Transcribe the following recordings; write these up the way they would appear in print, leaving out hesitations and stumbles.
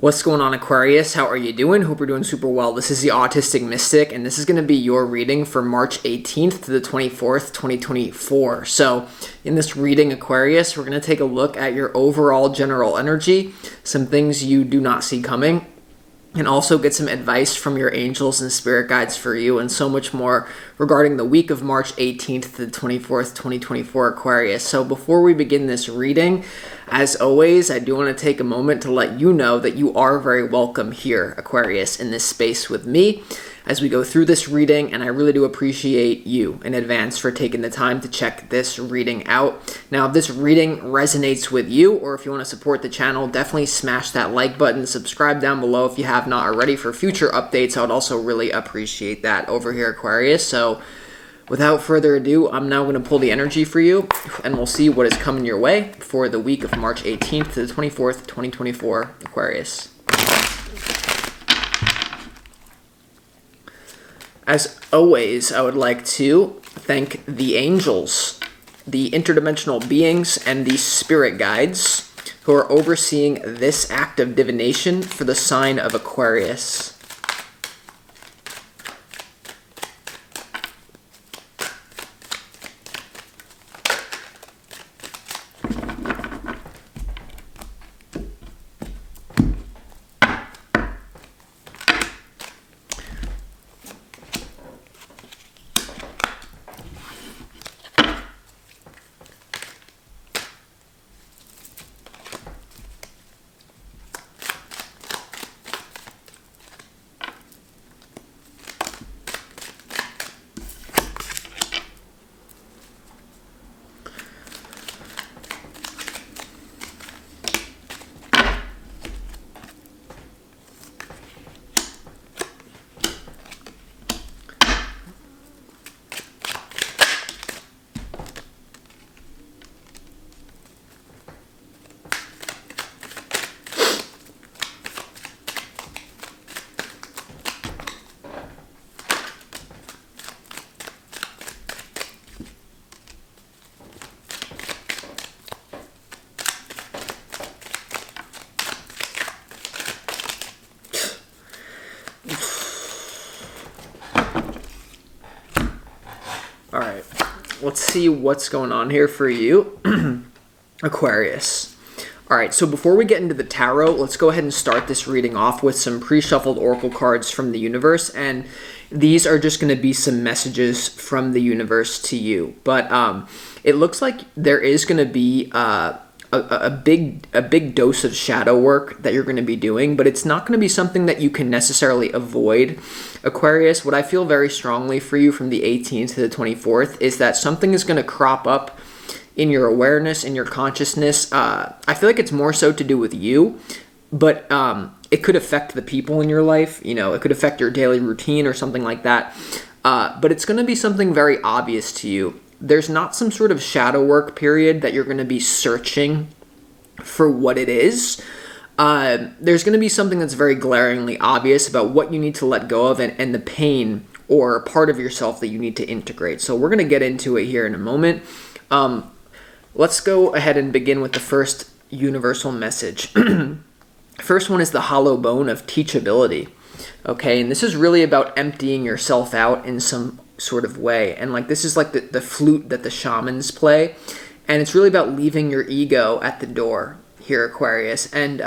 What's going on, Aquarius? How are you doing? Hope you're doing super well. This is the Autistic Mystic, and this is going to be your reading for March 18th to the 24th, 2024. So, in this reading, Aquarius, we're going to take a look at your overall general energy, some things you do not see coming, and also get some advice from your angels and spirit guides for you, and so much more regarding the week of March 18th to the 24th, 2024, Aquarius. So before we begin this reading, as always, I do want to take a moment to let you know that you are very welcome here, Aquarius, in this space with me as we go through this reading, and I really do appreciate you in advance for taking the time to check this reading out. Now, if this reading resonates with you, or if you want to support the channel, definitely smash that like button, subscribe down below if you have not already for future updates. I would also really appreciate that over here, Aquarius. So, without further ado, I'm now going to pull the energy for you, and we'll see what is coming your way for the week of March 18th to the 24th, 2024, Aquarius. As always, I would like to thank the angels, the interdimensional beings, and the spirit guides who are overseeing this act of divination for the sign of Aquarius. All right, let's see what's going on here for you, Aquarius. All right, so before we get into the tarot, let's go ahead and start this reading off with some pre-shuffled oracle cards from the universe, and these are just going to be some messages from the universe to you. But it looks like there is going to be a big dose of shadow work that you're going to be doing, but it's not going to be something that you can necessarily avoid, Aquarius. What I feel very strongly for you from the 18th to the 24th is that something is going to crop up in your awareness, in your consciousness. I feel like it's more so to do with you, but it could affect the people in your life. You know, it could affect your daily routine or something like that. But it's going to be something very obvious to you. There's not some sort of shadow work period that you're going to be searching for what it is. There's going to be something that's very glaringly obvious about what you need to let go of and the pain or part of yourself that you need to integrate. So we're going to get into it here in a moment. Let's go ahead and begin with the first universal message. First one is the hollow bone of teachability. Okay, and this is really about emptying yourself out in some sort of way. And like this is like the flute that the shamans play. And it's really about leaving your ego at the door here, Aquarius, and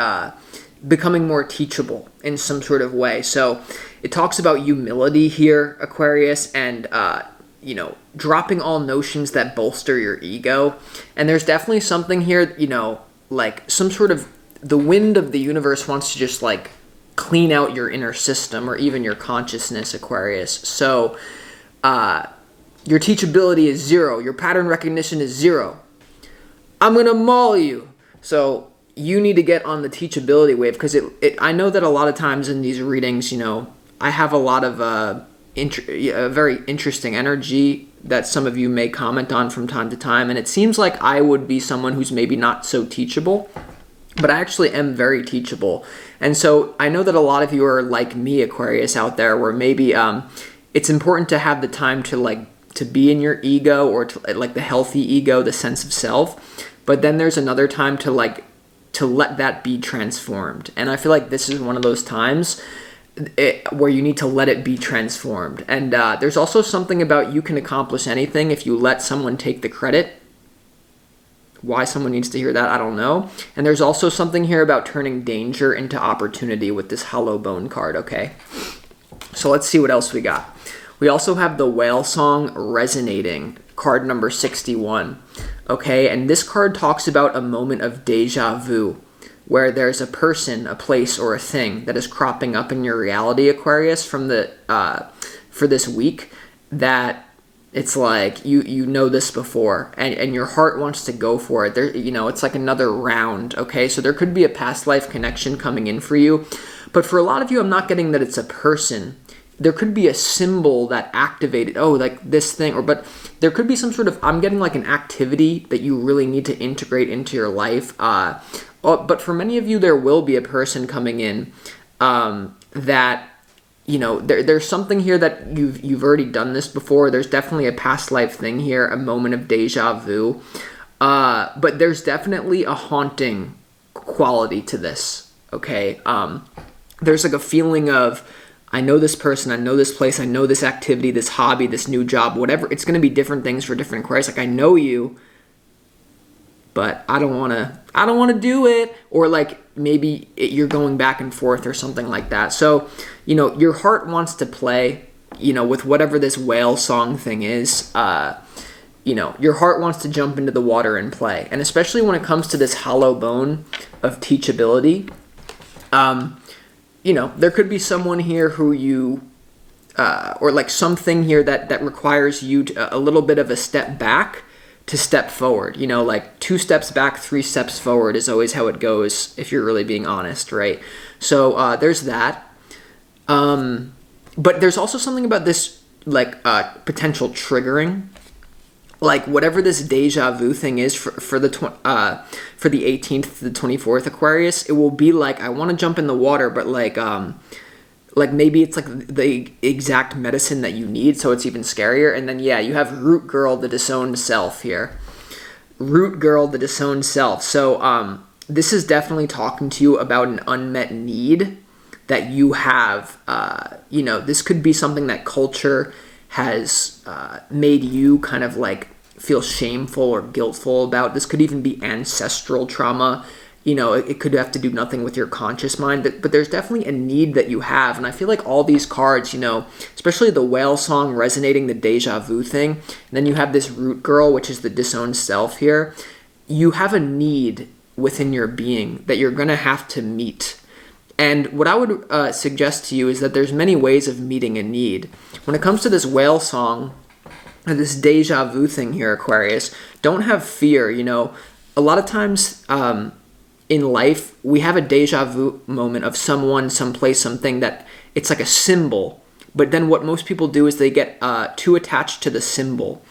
becoming more teachable in some sort of way. So it talks about humility here, Aquarius, and dropping all notions that bolster your ego. And there's definitely something here, like some sort of, the wind of the universe wants to just like clean out your inner system or even your consciousness, Aquarius. So your teachability is 0. Your pattern recognition is 0. I'm going to maul you. So you need to get on the teachability wave, because I know that a lot of times in these readings, I have a lot of very interesting energy that some of you may comment on from time to time, and it seems like I would be someone who's maybe not so teachable, but I actually am very teachable. And so I know that a lot of you are like me, Aquarius, out there, where maybe it's important to have the time to be in your ego, or to like the healthy ego, the sense of self. But then there's another time to like to let that be transformed. And I feel like this is one of those times where you need to let it be transformed. And there's also something about you can accomplish anything if you let someone take the credit. Why someone needs to hear that, I don't know. And there's also something here about turning danger into opportunity with this hollow bone card, okay? So let's see what else we got. We also have the whale song resonating, card number 61, okay? And this card talks about a moment of deja vu, where there's a person, a place, or a thing that is cropping up in your reality, Aquarius, from for this week that it's like you know this before, and your heart wants to go for it. There, it's like another round, okay? So there could be a past life connection coming in for you, but for a lot of you, I'm not getting that it's a person. There could be a symbol that activated, like this thing, but there could be some sort of, I'm getting like an activity that you really need to integrate into your life. But for many of you, there will be a person coming in that, there's something here that you've already done this before. There's definitely a past life thing here, a moment of deja vu. But there's definitely a haunting quality to this, okay? There's like a feeling of, I know this person, I know this place, I know this activity, this hobby, this new job, whatever. It's going to be different things for different Aquarius. Like, I know you, but I don't want to do it. Or like maybe you're going back and forth or something like that. So, your heart wants to play, with whatever this whale song thing is. Your heart wants to jump into the water and play. And especially when it comes to this hollow bone of teachability, there could be someone here who you, or like something here that requires you to, a little bit of a step back to step forward. Like 2 steps back, 3 steps forward is always how it goes if you're really being honest, right? So there's that. But there's also something about this, like potential triggering. Like whatever this deja vu thing is for the 18th to the 24th Aquarius, it will be like, I want to jump in the water, but like maybe it's like the exact medicine that you need, so it's even scarier. And then you have Root Girl, the disowned self here. Root Girl, the disowned self. So this is definitely talking to you about an unmet need that you have. This could be something that culture has made you kind of like feel shameful or guiltful about. This could even be ancestral trauma. It could have to do nothing with your conscious mind, but there's definitely a need that you have. And I feel like all these cards, especially the whale song resonating, the deja vu thing, and then you have this Root Girl, which is the disowned self here. You have a need within your being that you're going to have to meet. And what I would suggest to you is that there's many ways of meeting a need. When it comes to this whale song, or this deja vu thing here, Aquarius, don't have fear. A lot of times in life, we have a deja vu moment of someone, someplace, something that it's like a symbol. But then what most people do is they get too attached to the symbol.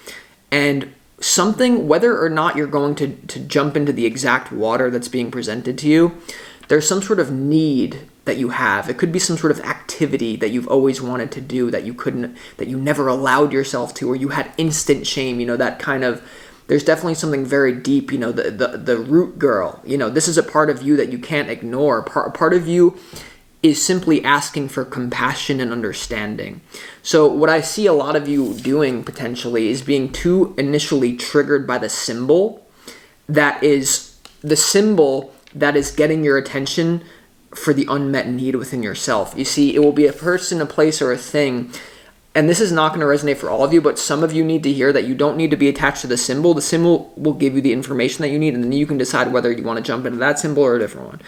And something, whether or not you're going to jump into the exact water that's being presented to you, there's some sort of need that you have. It could be some sort of activity that you've always wanted to do that you never allowed yourself to, or you had instant shame, that kind of, there's definitely something very deep, the Root Girl, this is a part of you that you can't ignore. Part of you is simply asking for compassion and understanding. So what I see a lot of you doing potentially is being too initially triggered by the symbol that is getting your attention for the unmet need within yourself. You see, it will be a person, a place, or a thing, and this is not going to resonate for all of you, but some of you need to hear that you don't need to be attached to the symbol. The symbol will give you the information that you need, and then you can decide whether you want to jump into that symbol or a different one.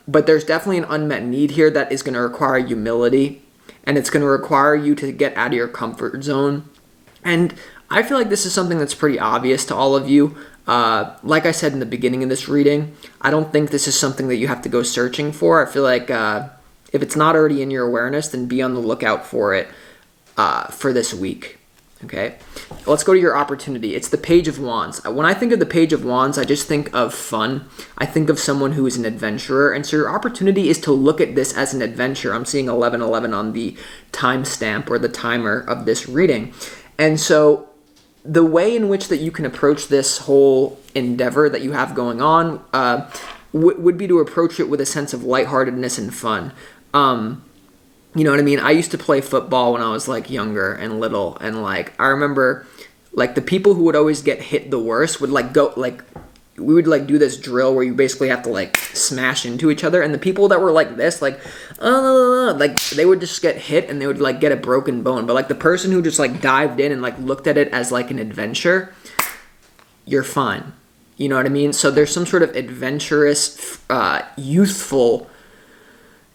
But there's definitely an unmet need here that is going to require humility, and it's going to require you to get out of your comfort zone. And I feel like this is something that's pretty obvious to all of you. Like I said in the beginning of this reading, I don't think this is something that you have to go searching for. I feel like if it's not already in your awareness, then be on the lookout for it for this week. Okay, let's go to your opportunity. It's the Page of Wands. When I think of the Page of Wands, I just think of fun. I think of someone who is an adventurer. And so your opportunity is to look at this as an adventure. I'm seeing 1111 on the timestamp or the timer of this reading. And so the way in which that you can approach this whole endeavor that you have going on would be to approach it with a sense of lightheartedness and fun. You know what I mean? I used to play football when I was like younger and little, and like I remember like the people who would always get hit the worst would like go like we would like do this drill where you basically have to like smash into each other, and the people that were like this like they would just get hit and they would like get a broken bone. But like the person who just like dived in and like looked at it as like an adventure, you're fine. You know what I mean? So there's some sort of adventurous, youthful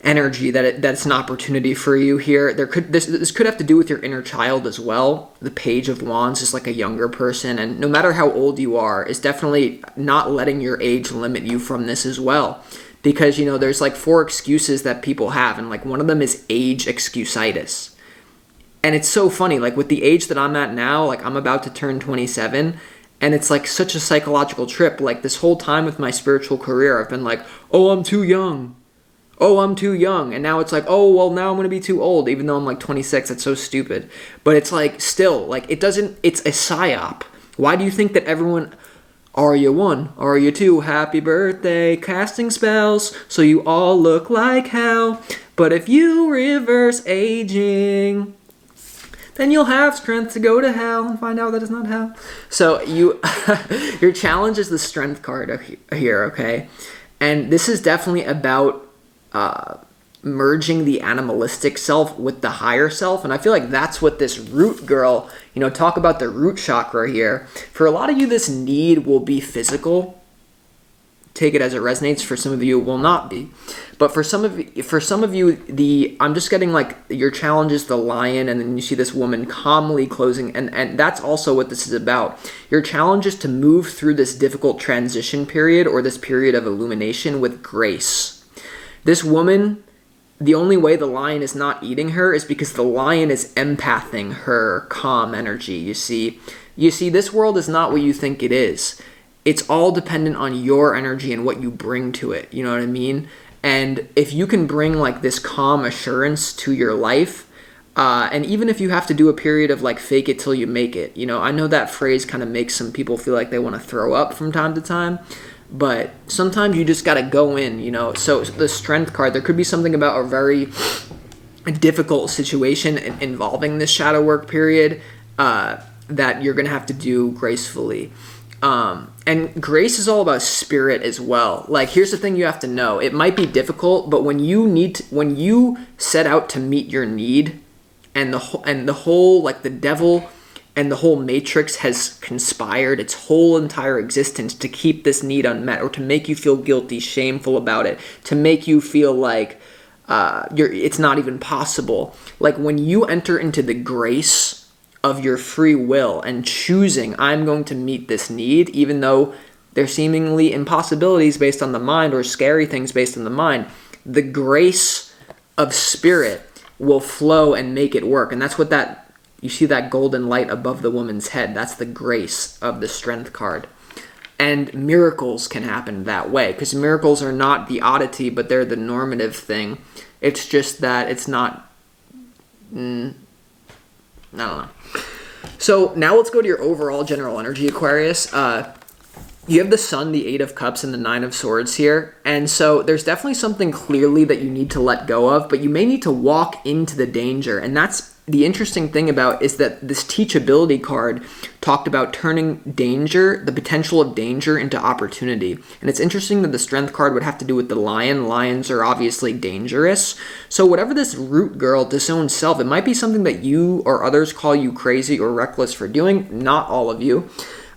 energy that's an opportunity for you here. This could have to do with your inner child as well. The Page of Wands is like a younger person, and no matter how old you are, it's definitely not letting your age limit you from this as well. Because, you know, there's like 4 excuses that people have, and like one of them is age excusitis. And it's so funny, like with the age that I'm at now, like I'm about to turn 27, and it's like such a psychological trip. Like this whole time with my spiritual career, I've been like, oh, I'm too young. Oh, I'm too young. And now it's like, oh, well, now I'm going to be too old, even though I'm like 26. That's so stupid. But it's like, still, like, it's a psyop. Why do you think that everyone, are you 1? Are you 2? Happy birthday, casting spells, so you all look like hell. But if you reverse aging, then you'll have strength to go to hell and find out that it's not hell. So your challenge is the strength card here, okay? And this is definitely about merging the animalistic self with the higher self. And I feel like that's what this root girl, you know, talk about the root chakra here. For a lot of you, this need will be physical. Take it as it resonates. For some of you, it will not be. But for some of you, I'm just getting like your challenge is the lion, and then you see this woman calmly closing, and that's also what this is about. Your challenge is to move through this difficult transition period or this period of illumination with grace. This woman, the only way the lion is not eating her is because the lion is empathing her calm energy. You see, this world is not what you think it is. It's all dependent on your energy and what you bring to it. You know what I mean? And if you can bring like this calm assurance to your life, and even if you have to do a period of like fake it till you make it, you know, I know that phrase kind of makes some people feel like they want to throw up from time to time. But sometimes you just got to go in, you know. So the strength card, there could be something about a very difficult situation involving this shadow work period that you're going to have to do gracefully. And grace is all about spirit as well. Like, here's the thing you have to know. It might be difficult, but when you set out to meet your need, and the whole, like the devil and the whole matrix has conspired its whole entire existence to keep this need unmet, or to make you feel guilty, shameful about it, to make you feel like it's not even possible. Like when you enter into the grace of your free will and choosing, I'm going to meet this need, even though there's seemingly impossibilities based on the mind or scary things based on the mind, the grace of spirit will flow and make it work. And that's what you see that golden light above the woman's head. That's the grace of the strength card. And miracles can happen that way, because miracles are not the oddity, but they're the normative thing. It's just that it's not, I don't know. So now let's go to your overall general energy, Aquarius. You have the Sun, the 8 of Cups, and the 9 of Swords here. And so there's definitely something clearly that you need to let go of, but you may need to walk into the danger. And that's the interesting thing about is that this teachability card talked about turning danger, the potential of danger, into opportunity. And it's interesting that the strength card would have to do with the lion. Lions are obviously dangerous. So whatever this root girl disowned self, it might be something that you or others call you crazy or reckless for doing. Not all of you.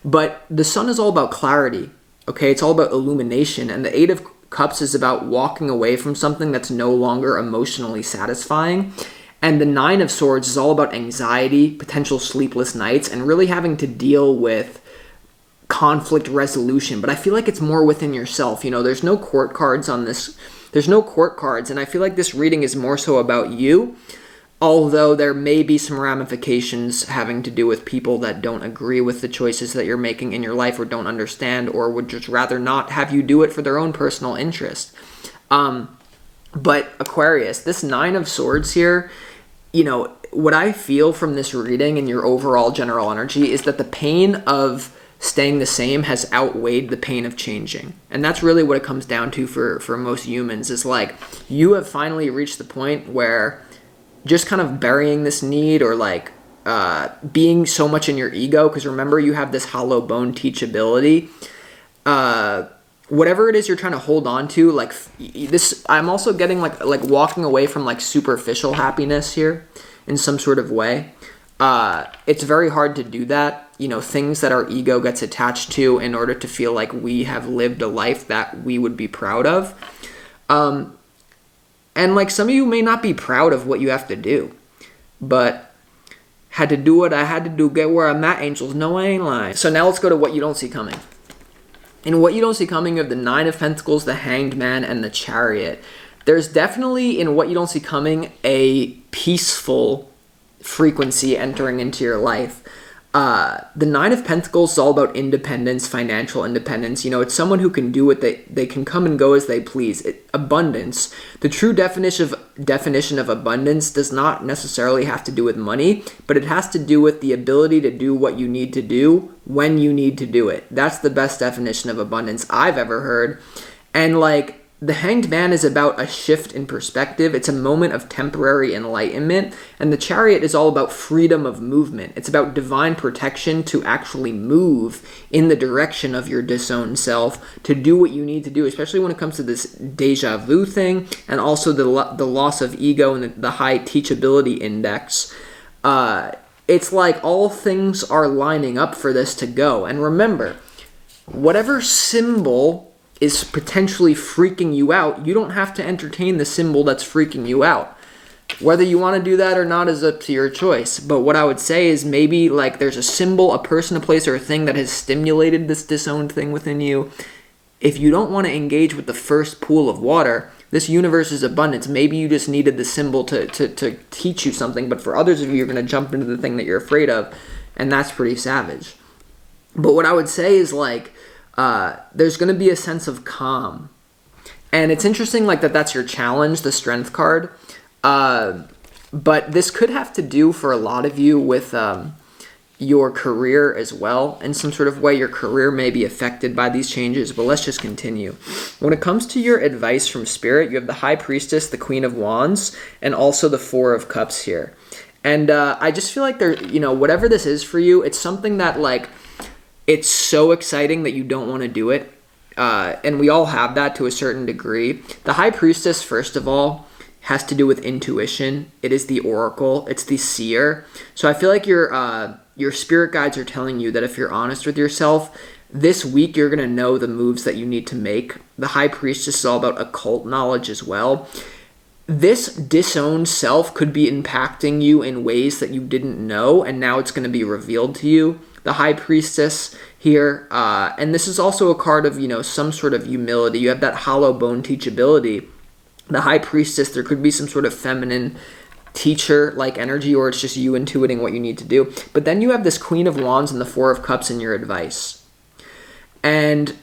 But the Sun is all about clarity, okay? It's all about illumination. And the 8 of Cups is about walking away from something that's no longer emotionally satisfying. And the 9 of Swords is all about anxiety, potential sleepless nights, and really having to deal with conflict resolution. But I feel like it's more within yourself. You know, there's no court cards on this. There's no court cards. And I feel like this reading is more so about you. Although there may be some ramifications having to do with people that don't agree with the choices that you're making in your life, or don't understand, or would just rather not have you do it for their own personal interest. But Aquarius, this 9 of Swords here, what I feel from this reading and your overall general energy is that the pain of staying the same has outweighed the pain of changing. And that's really what it comes down to for most humans, is like, you have finally reached the point where just kind of burying this need, or like being so much in your ego, because remember, you have this hollow bone teachability. Whatever it is you're trying to hold on to, like this, I'm also getting like walking away from like superficial happiness here in some sort of way. It's very hard to do that, things that our ego gets attached to in order to feel like we have lived a life that we would be proud of. And like some of you may not be proud of what you have to do, but had to do what I had to do, get where I'm at, angels. No, I ain't lying. So now let's go to what you don't see coming. In what you don't see coming, you have the Nine of Pentacles, the Hanged Man, and the Chariot. There's definitely, in what you don't see coming, a peaceful frequency entering into your life. The Nine of Pentacles is all about independence, financial independence. It's someone who can do what they can come and go as they please. Abundance. The true definition of abundance does not necessarily have to do with money, but it has to do with the ability to do what you need to do when you need to do it. That's the best definition of abundance I've ever heard. And like, the Hanged Man is about a shift in perspective. It's a moment of temporary enlightenment. And the Chariot is all about freedom of movement. It's about divine protection to actually move in the direction of your disowned self, to do what you need to do, especially when it comes to this deja vu thing, and also the loss of ego and the high teachability index. It's like all things are lining up for this to go. And remember, whatever symbol is potentially freaking you out, you don't have to entertain the symbol that's freaking you out. Whether you want to do that or not is up to your choice. But what I would say is, maybe like there's a symbol, a person, a place, or a thing that has stimulated this disowned thing within you. If you don't want to engage with the first pool of water, this universe is abundance. Maybe you just needed the symbol to teach you something. But for others of you, you're going to jump into the thing that you're afraid of. And that's pretty savage. But what I would say is like, there's going to be a sense of calm. And it's interesting like that's your challenge, the Strength card. But this could have to do for a lot of you with your career as well. In some sort of way, your career may be affected by these changes, but let's just continue. When it comes to your advice from Spirit, you have the High Priestess, the Queen of Wands, and also the Four of Cups here. And I just feel like whatever this is for you, it's something that like, it's so exciting that you don't want to do it. And we all have that to a certain degree. The High Priestess, first of all, has to do with intuition. It is the oracle. It's the seer. So I feel like your spirit guides are telling you that if you're honest with yourself, this week you're going to know the moves that you need to make. The High Priestess is all about occult knowledge as well. This disowned self could be impacting you in ways that you didn't know, and now it's going to be revealed to you. The High Priestess here, and this is also a card of, some sort of humility. You have that hollow bone teachability. The High Priestess, there could be some sort of feminine teacher-like energy, or it's just you intuiting what you need to do. But then you have this Queen of Wands and the Four of Cups in your advice. And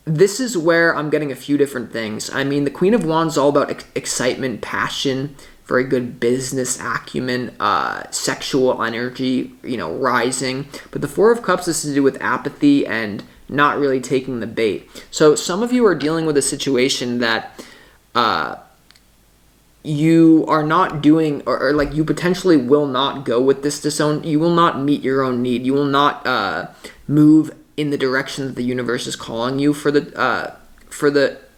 this is where I'm getting a few different things. I mean, the Queen of Wands is all about excitement, passion, very good business acumen, sexual energy, rising. But the Four of Cups is to do with apathy and not really taking the bait. So some of you are dealing with a situation that you are not doing, or like you potentially will not go with this disown. You will not meet your own need. You will not move in the direction that the universe is calling you for the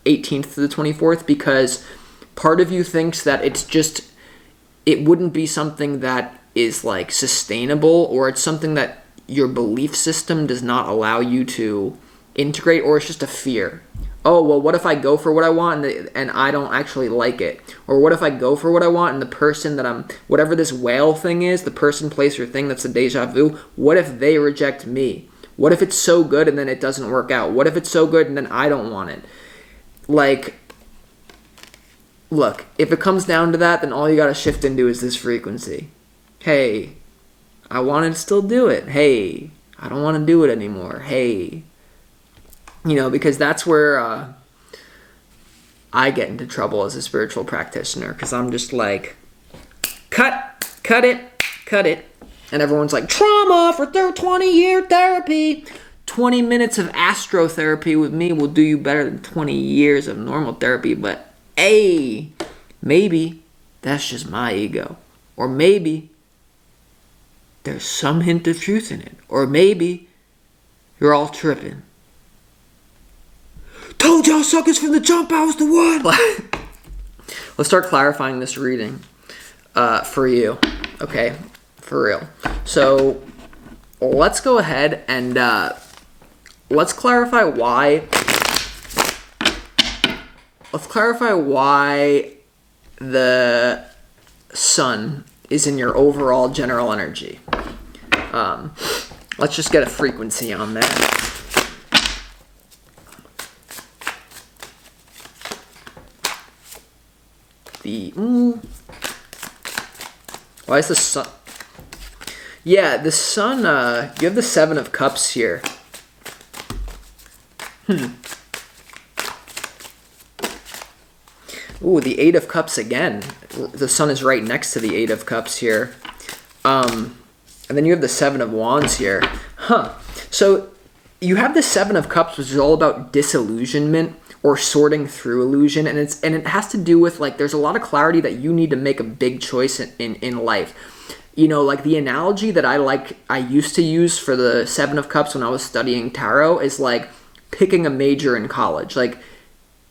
18th to the 24th, because part of you thinks that it wouldn't be something that is like sustainable, or it's something that your belief system does not allow you to integrate, or it's just a fear. Oh, well, what if I go for what I want and I don't actually like it? Or what if I go for what I want and the person that whatever this whale thing is, the person, place, or thing that's a deja vu, what if they reject me? What if it's so good and then it doesn't work out? What if it's so good and then I don't want it? Like, look, if it comes down to that, then all you got to shift into is this frequency. Hey, I want to still do it. Hey, I don't want to do it anymore. Hey, because that's where I get into trouble as a spiritual practitioner, because I'm just like cut it. And everyone's like, trauma for 20-year therapy. 20 minutes of astrotherapy with me will do you better than 20 years of normal therapy. But, hey, maybe that's just my ego. Or maybe there's some hint of truth in it. Or maybe you're all tripping. Told y'all suckers from the jump I was the one. Let's start clarifying this reading for you. Okay, for real. So let's go ahead and let's clarify why. Let's clarify why the sun is in your overall general energy. Let's just get a frequency on that. Why is the sun? Yeah, the sun, you have the 7 of Cups here. Ooh, the 8 of Cups again. The sun is right next to the 8 of Cups here. And then you have the 7 of Wands here. So you have the 7 of Cups, which is all about disillusionment or sorting through illusion, and it has to do with, like, there's a lot of clarity that you need to make a big choice in life. You know, like the analogy that I used to use for the 7 of Cups when I was studying tarot is like picking a major in college. Like,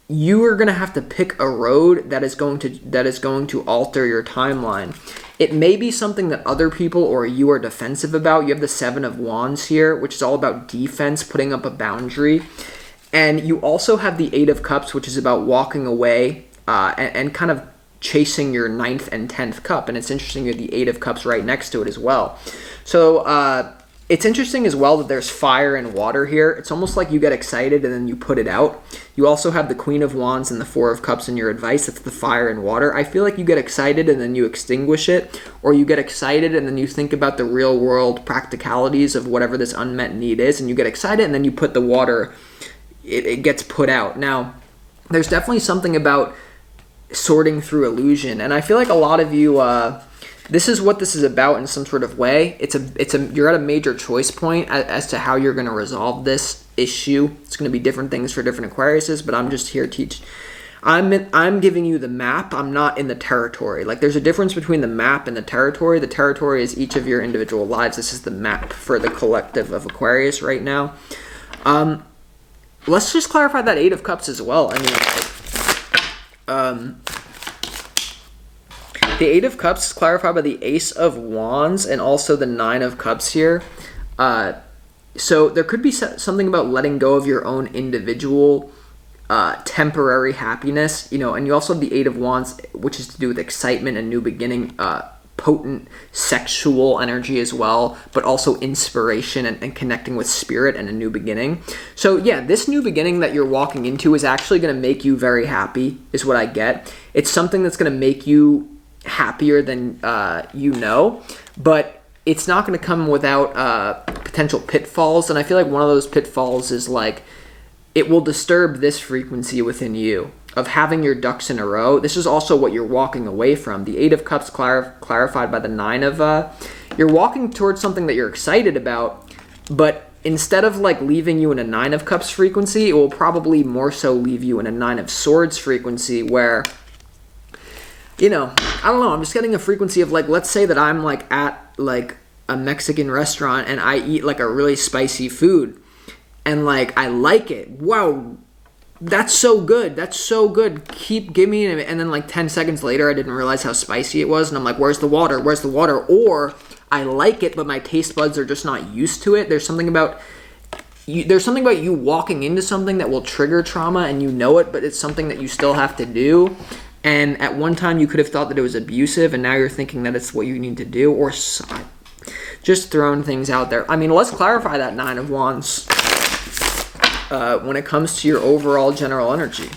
you are going to have to pick a road that is going to alter your timeline. It may be something that other people or you are defensive about. You have the 7 of Wands here, which is all about defense, putting up a boundary. And you also have the 8 of Cups, which is about walking away and kind of chasing your 9th and 10th cup. And it's interesting you have the 8 of Cups right next to it as well. So it's interesting as well that there's fire and water here. It's almost like you get excited and then you put it out. You also have the Queen of Wands and the 4 of Cups in your advice. That's the fire and water. I feel like you get excited and then you extinguish it, or you get excited and then you think about the real world practicalities of whatever this unmet need is, and you get excited and then you put the water, it gets put out. Now, there's definitely something about sorting through illusion, and I feel like a lot of you, this is what this is about in some sort of way. You're at a major choice point as to how you're going to resolve this issue. It's going to be different things for different Aquariuses, but I'm just here to I'm giving you the map. I'm not in the territory. Like, there's a difference between the map and the territory. The territory is each of your individual lives. This is the map for the collective of Aquarius right now. Let's just clarify that 8 of Cups as well. I mean, the 8 of Cups is clarified by the Ace of Wands and also the 9 of Cups here. So there could be something about letting go of your own individual temporary happiness, you know, and you also have the 8 of Wands, which is to do with excitement and new beginning, potent sexual energy as well, but also inspiration and connecting with spirit and a new beginning. So yeah, this new beginning that you're walking into is actually going to make you very happy, is what I get. It's something that's going to make you happier than you know, but it's not going to come without potential pitfalls. And I feel like one of those pitfalls is like, it will disturb this frequency within you of having your ducks in a row. This is also what you're walking away from. The 8 of Cups clarified by the 9 of, you're walking towards something that you're excited about, but instead of like leaving you in a 9 of Cups frequency, it will probably more so leave you in a 9 of Swords frequency where, you know, I don't know, I'm just getting a frequency of like, let's say that I'm like at like a Mexican restaurant and I eat like a really spicy food and like I like it. Wow, that's so good. That's so good. Give me it. And then like 10 seconds later, I didn't realize how spicy it was. And I'm like, where's the water? Where's the water? Or I like it, but my taste buds are just not used to it. There's something about you walking into something that will trigger trauma and you know it, but it's something that you still have to do. And at one time you could have thought that it was abusive and now you're thinking that it's what you need to do, or just throwing things out there. I mean, let's clarify that 9 of Wands when it comes to your overall general energy.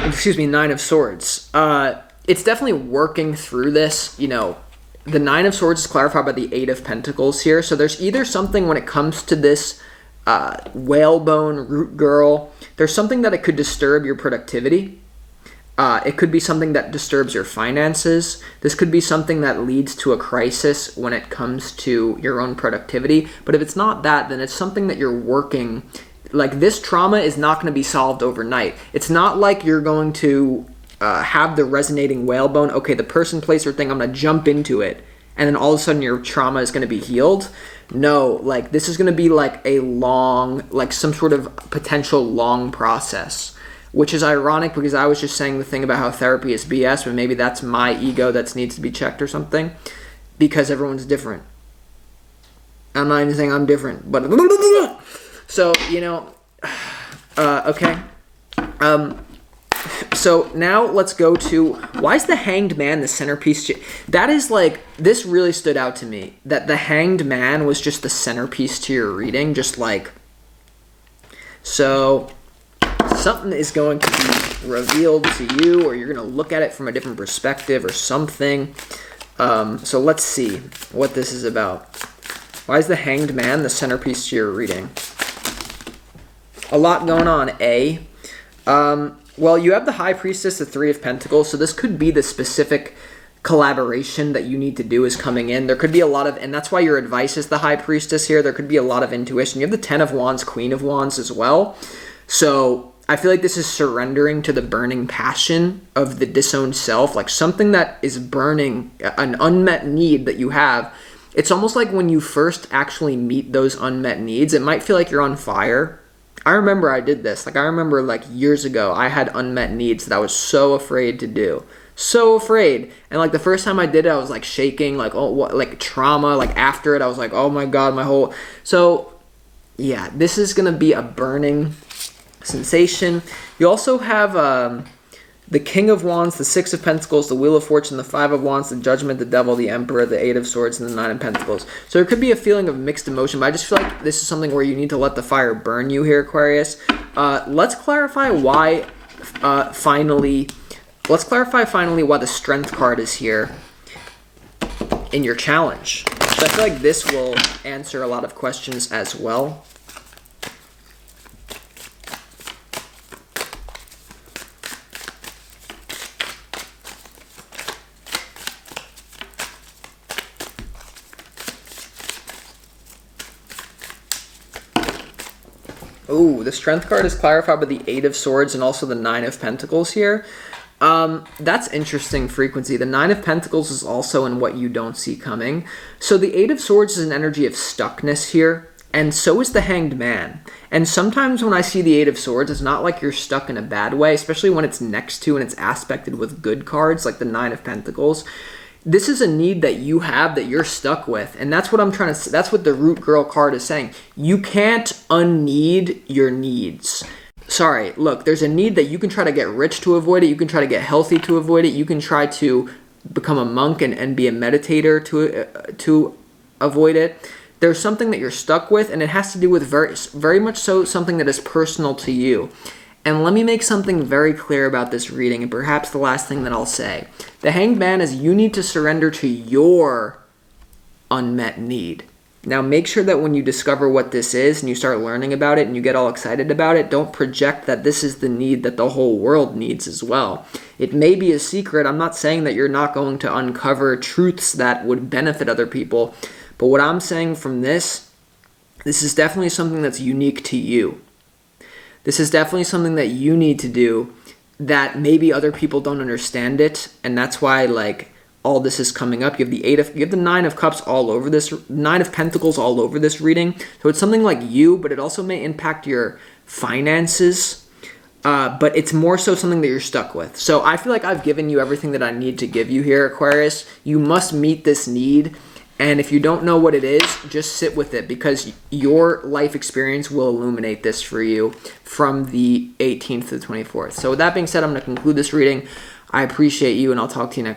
Excuse me, 9 of Swords. It's definitely working through this, you know. The 9 of Swords is clarified by the 8 of Pentacles here. So there's either something when it comes to this whalebone root girl there's something that it could disturb your productivity. It could be something that disturbs your finances. This could be something that leads to a crisis when it comes to your own productivity. But if it's not that, then it's something that you're working. Like, this trauma is not going to be solved overnight. It's not like you're going to have the resonating whalebone. Okay, the person, place, or thing, I'm going to jump into it, and then all of a sudden your trauma is going to be healed. No, like, this is going to be like a long, like some sort of potential long process. Which is ironic because I was just saying the thing about how therapy is BS, but maybe that's my ego that needs to be checked or something, because everyone's different. I'm not even saying I'm different, but so, you know, okay. So now let's go to, why is the Hanged Man the centerpiece? That is like, this really stood out to me, that the Hanged Man was just the centerpiece to your reading, just like, so something is going to be revealed to you, or you're going to look at it from a different perspective or something. So let's see what this is about. Why is the Hanged Man the centerpiece to your reading? A lot going on, eh? Well, you have the High Priestess, the Three of Pentacles, so this could be the specific collaboration that you need to do is coming in. There could be a lot of, and that's why your advice is the High Priestess here. There could be a lot of intuition. You have the Ten of Wands, Queen of Wands as well. So I feel like this is surrendering to the burning passion of the disowned self, like something that is burning, an unmet need that you have. It's almost like when you first actually meet those unmet needs, it might feel like you're on fire. I remember I did this. Like, I remember like years ago, I had unmet needs that I was so afraid to do. So afraid. And like the first time I did it, I was like shaking, like, oh, what, like trauma. Like after it, I was like, oh my God, my whole. So yeah, this is going to be a burning sensation. You also have the King of Wands, the Six of Pentacles, the Wheel of Fortune, the Five of Wands, the Judgment, the Devil, the Emperor, the Eight of Swords, and the Nine of Pentacles. So there could be a feeling of mixed emotion, but I just feel like this is something where you need to let the fire burn you here, Aquarius. Let's clarify why finally why the Strength card is here in your challenge. So I feel like this will answer a lot of questions as well. Ooh, the Strength card is clarified by the Eight of Swords and also the Nine of Pentacles here. That's interesting frequency. The Nine of Pentacles is also in what you don't see coming. So the Eight of Swords is an energy of stuckness here, and so is the Hanged Man. And sometimes when I see the Eight of Swords, it's not like you're stuck in a bad way, especially when it's next to and it's aspected with good cards like the Nine of Pentacles. This is a need that you have that you're stuck with. And that's what I'm trying to, that's what the Root Girl card is saying. You can't unneed your needs. Sorry, look, there's a need that you can try to get rich to avoid it. You can try to get healthy to avoid it. You can try to become a monk and be a meditator to avoid it. There's something that you're stuck with, and it has to do with very much so something that is personal to you. And let me make something very clear about this reading, and perhaps the last thing that I'll say. The Hanged Man is you need to surrender to your unmet need. Now, make sure that when you discover what this is and you start learning about it and you get all excited about it, don't project that this is the need that the whole world needs as well. It may be a secret. I'm not saying that you're not going to uncover truths that would benefit other people. But what I'm saying from this is definitely something that's unique to you. This is definitely something that you need to do that maybe other people don't understand it, and that's why like all this is coming up. You have the Nine of Cups all over this, Nine of Pentacles all over this reading. So it's something like you, but it also may impact your finances. But it's more so something that you're stuck with. So I feel like I've given you everything that I need to give you here, Aquarius. You must meet this need. And if you don't know what it is, just sit with it, because your life experience will illuminate this for you from the 18th to the 24th. So with that being said, I'm going to conclude this reading. I appreciate you, and I'll talk to you next.